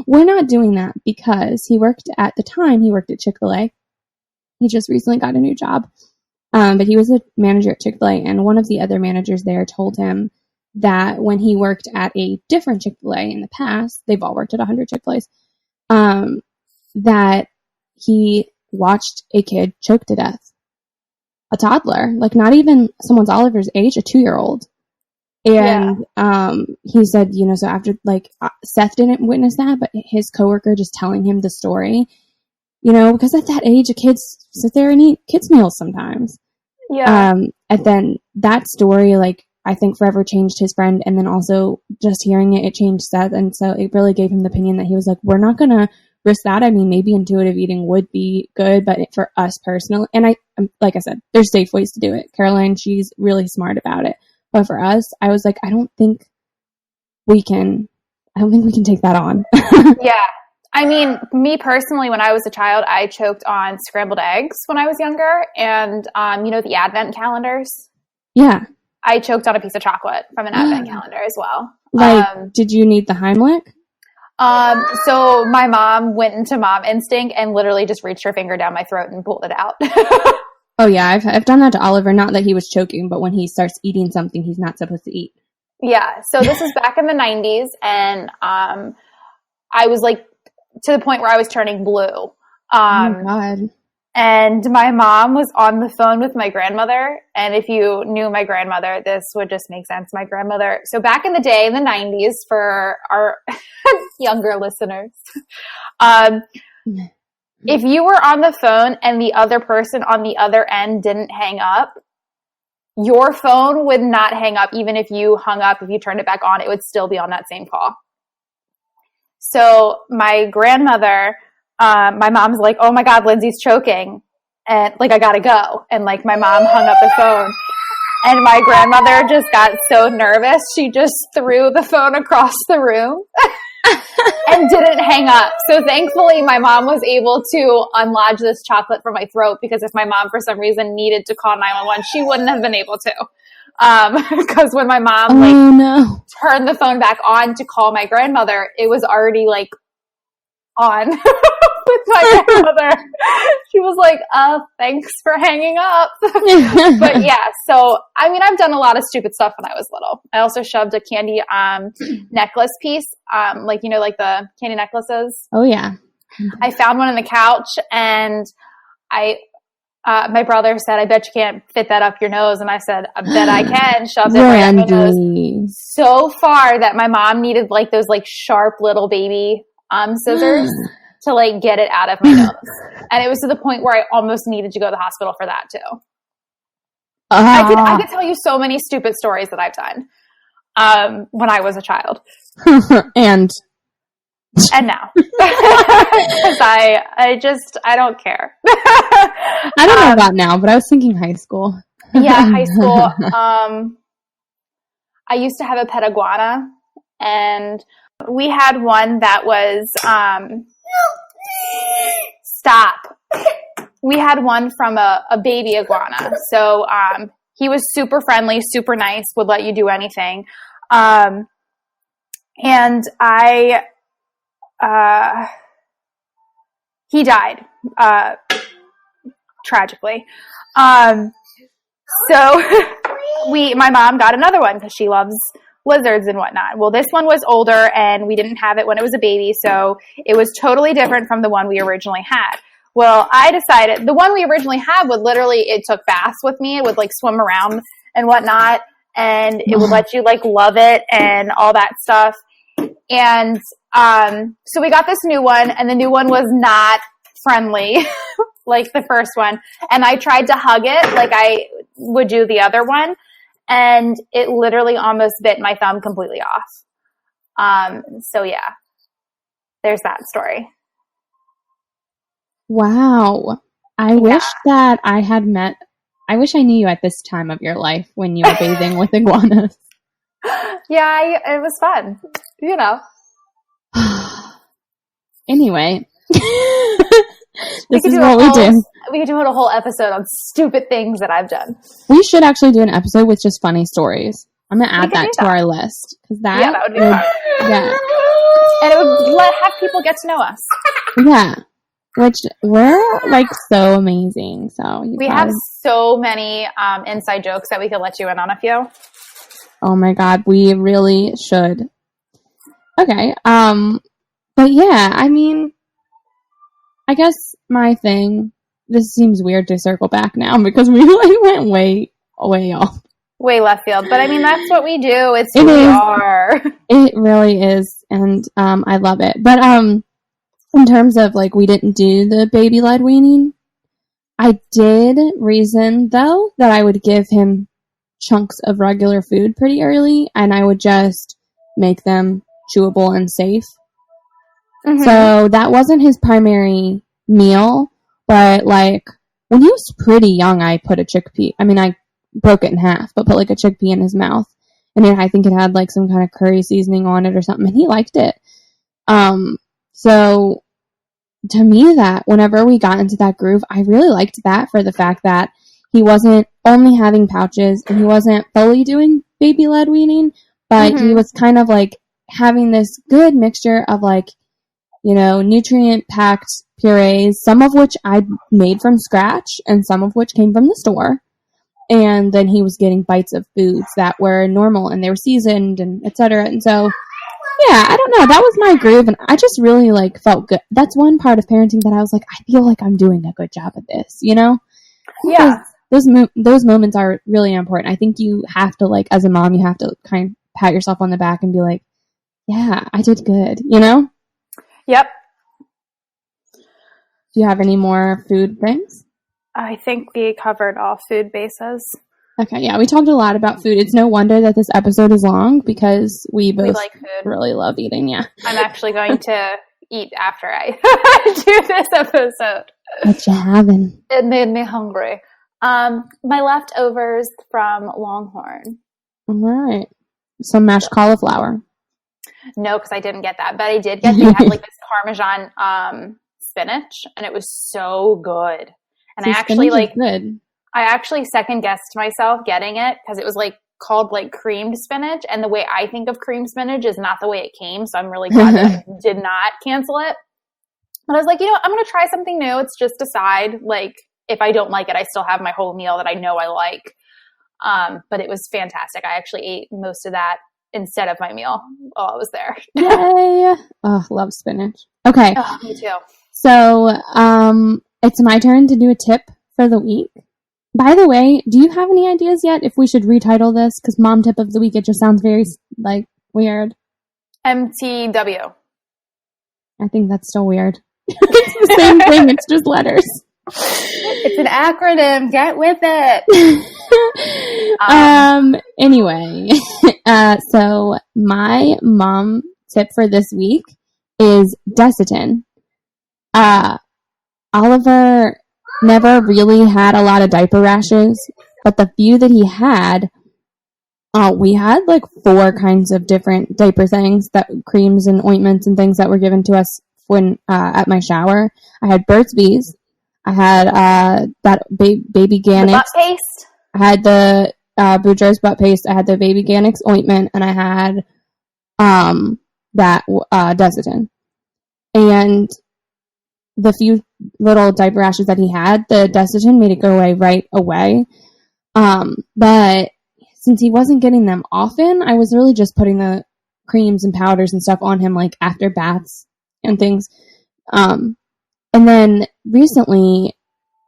we're not doing that, because he worked at Chick-fil-A. He just recently got a new job. But he was a manager at Chick-fil-A, and one of the other managers there told him that when he worked at a different Chick-fil-A in the past, they've all worked at 100 Chick-fil-A's, that he watched a kid choke to death. A toddler, like not even someone's Oliver's age, a 2-year-old. And he said, so after, like, Seth didn't witness that, but his coworker just telling him the story, because at that age, kids sit there and eat kids' meals sometimes. Yeah. And then that story, like, I think forever changed his friend. And then also just hearing it changed Seth. And so it really gave him the opinion that he was like, we're not going to risk that. I mean, maybe intuitive eating would be good, but for us personally, and like I said, there's safe ways to do it. Caroline, she's really smart about it. But for us, I was like, I don't think we can take that on. Yeah. I mean, me personally, when I was a child, I choked on scrambled eggs when I was younger. And, the advent calendars? Yeah. I choked on a piece of chocolate from an advent calendar as well. Like, did you need the Heimlich? So my mom went into mom instinct and literally just reached her finger down my throat and pulled it out. Oh yeah, I've done that to Oliver. Not that he was choking, but when he starts eating something he's not supposed to eat. Yeah. So this was back in the 90s, and I was like to the point where I was turning blue. Oh my God. And my mom was on the phone with my grandmother. And if you knew my grandmother, this would just make sense. My grandmother. So back in the day, in the 90s, for our younger listeners, if you were on the phone and the other person on the other end didn't hang up, your phone would not hang up. Even if you hung up, if you turned it back on, it would still be on that same call. So my grandmother, my mom's like, oh my God, Lindsay's choking. And like, I gotta go. And like, my mom hung up the phone. And my grandmother just got so nervous, she just threw the phone across the room. And didn't hang up. So thankfully, my mom was able to unlodge this chocolate from my throat, because if my mom, for some reason, needed to call 911, she wouldn't have been able to. Because when my mom turned the phone back on to call my grandmother, it was already like on with my grandmother. She was like, thanks for hanging up. But yeah, so I mean, I've done a lot of stupid stuff when I was little. I also shoved a candy necklace piece, like the candy necklaces. Oh yeah. I found one on the couch, and my brother said, I bet you can't fit that up your nose. And I said, I bet I can. Shoved it right up my nose so far that my mom needed like those like sharp little baby scissors to like get it out of my nose. And it was to the point where I almost needed to go to the hospital for that too. I could tell you so many stupid stories that I've done when I was a child. And now. Because I don't care. I don't know about now, but I was thinking high school. Yeah, high school. I used to have a pet iguana, and we had one that was, stop. We had one from a baby iguana. So, he was super friendly, super nice, would let you do anything. And he died, tragically. So my mom got another one because she loves lizards and whatnot. Well, this one was older and we didn't have it when it was a baby. So it was totally different from the one we originally had. Well, I decided the one we originally had would literally, it took baths with me. It would like swim around and whatnot. And it would let you like love it and all that stuff. And, so we got this new one, and the new one was not friendly like the first one. And I tried to hug it like I would do the other one, and it literally almost bit my thumb completely off. So yeah, there's that story. Wow. I wish that I knew you at this time of your life when you were bathing with iguanas. Yeah, it was fun, you know. Anyway, this is what we do. We could do a whole episode on stupid things that I've done. We should actually do an episode with just funny stories. I'm going to add that to our list. That would be fun. Yeah. And it would have people get to know us. Yeah. Which we're like so amazing. So we have so many inside jokes that we could let you in on a few. Oh my God, we really should. Okay. But yeah, I mean, I guess my thing, this seems weird to circle back now because we like went way off. Way left field. But I mean, that's what we do. It's who we are. It really is. And I love it. But in terms of like, we didn't do the baby-led weaning, I did reason though that I would give him chunks of regular food pretty early, and I would just make them chewable and safe. Mm-hmm. So that wasn't his primary meal, but like when he was pretty young, I put a chickpea. I mean, I broke it in half, but put like a chickpea in his mouth, and I think it had like some kind of curry seasoning on it or something, and he liked it. So to me, that whenever we got into that groove, I really liked that for the fact that he wasn't only having pouches and he wasn't fully doing baby-led weaning, but he was kind of like having this good mixture of like, you know, nutrient-packed purees, some of which I made from scratch and some of which came from the store. And then he was getting bites of foods that were normal and they were seasoned and et cetera. And so, yeah, I don't know. That was my groove, and I just really like felt good. That's one part of parenting that I was like, I feel like I'm doing a good job at this, you know? Yeah. Those moments are really important. I think you have to, like, as a mom, you have to kind of pat yourself on the back and be like, yeah, I did good, you know? Yep. Do you have any more food things? I think we covered all food bases. Okay, yeah, we talked a lot about food. It's no wonder that this episode is long because we both like food. Really love eating, yeah. I'm actually going to eat after I do this episode. What you having? It made me hungry. My leftovers from Longhorn. All right. Some mashed cauliflower. No, because I didn't get that. But I did get, they had like this Parmesan spinach, and it was so good. And I actually second guessed myself getting it because it was like called like creamed spinach, and the way I think of creamed spinach is not the way it came. So I'm really glad that I did not cancel it. But I was like, you know, I'm going to try something new. It's just a side. Like if I don't like it, I still have my whole meal that I know I like. But it was fantastic. I actually ate most of that instead of my meal while I was there. Yay! Oh, love spinach. Okay. Oh, me too. So, it's my turn to do a tip for the week. By the way, do you have any ideas yet if we should retitle this? Because Mom Tip of the Week, it just sounds very, like, weird. MTW. I think that's still weird. It's the same thing. It's just letters. It's an acronym. Get with it. Anyway, so my mom tip for this week is Desitin. Oliver never really had a lot of diaper rashes, but the few that he had, we had like 4 kinds of different diaper things, that creams and ointments and things that were given to us when at my shower. I had Burt's Bees. I had that baby Ganix. The butt paste. I had the Boudreaux's butt paste. I had the baby Ganix ointment, and I had that Desitin. And the few little diaper rashes that he had, the Desitin made it go away right away. But since he wasn't getting them often, I was really just putting the creams and powders and stuff on him like after baths and things. And then recently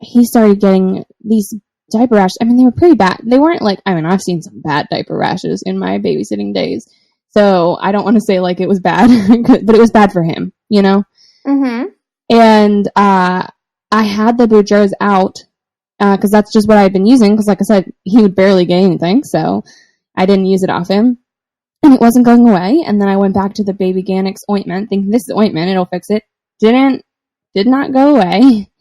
he started getting these diaper rashes. I mean, they were pretty bad. They weren't like, I mean, I've seen some bad diaper rashes in my babysitting days. So I don't want to say like it was bad, but it was bad for him, you know? Mm-hmm. And I had the Boudreaux's out because that's just what I'd been using. Because like I said, he would barely get anything, so I didn't use it off him. And it wasn't going away. And then I went back to the baby Ganix ointment, thinking this is ointment, it'll fix it. Did not go away.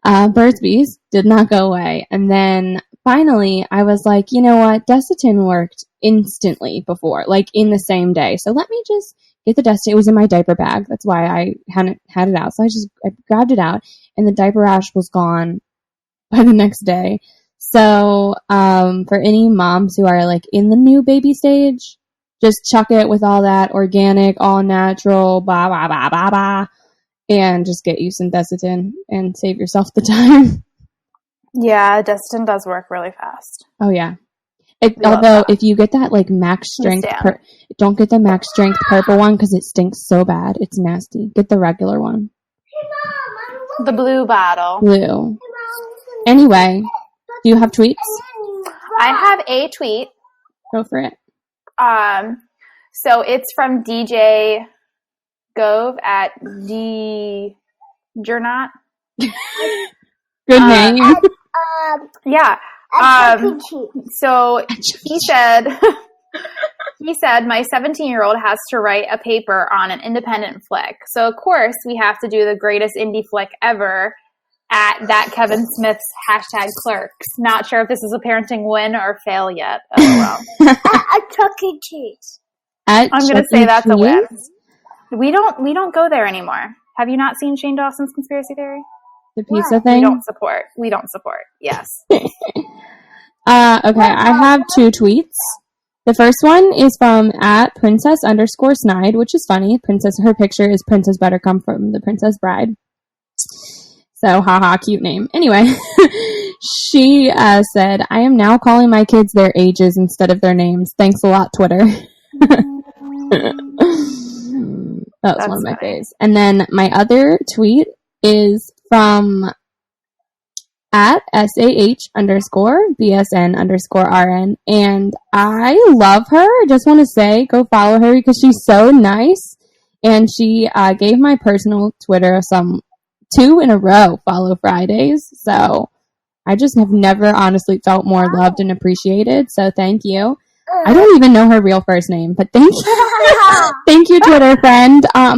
Burt's Bees did not go away. And then finally I was like, you know what? Desitin worked instantly before, like in the same day. So let me just get the Desitin. It was in my diaper bag. That's why I hadn't had it out. So I grabbed it out, and the diaper rash was gone by the next day. So for any moms who are like in the new baby stage, just chuck it with all that organic, all natural, blah, blah, blah, blah, blah, and just get you some Desitin and save yourself the time. Yeah, Desitin does work really fast. Oh, yeah. Although, if you get that like max strength, don't get the max strength purple one because it stinks so bad. It's nasty. Get the regular one. The blue bottle. Blue. Anyway, do you have tweets? I have a tweet. Go for it. So it's from DJ Gove at D Journat. Good name. Yeah. So he said, my 17-year-old has to write a paper on an independent flick. So of course we have to do the greatest indie flick ever at that Kevin Smith's #Clerks. Not sure if this is a parenting win or fail yet. Oh well. At Chuck E. Cheese. I'm going to say that's a win. We don't go there anymore. Have you not seen Shane Dawson's conspiracy theory? The pizza thing? We don't support. Yes. Okay, I have 2 tweets. The first one is from @princess_snide, which is funny. Her picture is Princess Buttercup from The Princess Bride. So, haha, cute name. Anyway, she said, I am now calling my kids their ages instead of their names. Thanks a lot, Twitter. That was one of my faves. And then my other tweet is from @SAH_BSN_RN. And I love her. I just want to say, go follow her because she's so nice. And she gave my personal Twitter 2 in a row follow Fridays. So I just have never honestly felt more loved and appreciated. So thank you. I don't even know her real first name, but thank you. Thank you, Twitter friend. Oh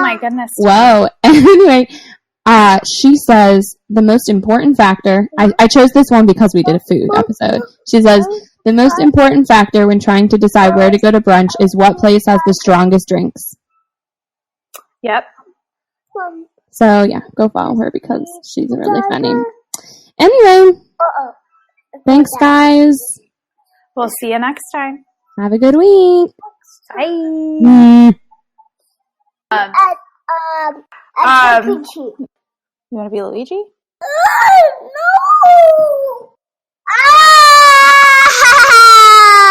my goodness. Whoa. Anyway, she says the most important factor, I chose this one because we did a food episode. She says, the most important factor when trying to decide where to go to brunch is what place has the strongest drinks. Yep. So yeah, go follow her because she's really funny. Anyway, thanks guys. We'll see you next time. Have a good week. Bye. You want to be Luigi? No!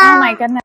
Oh my goodness.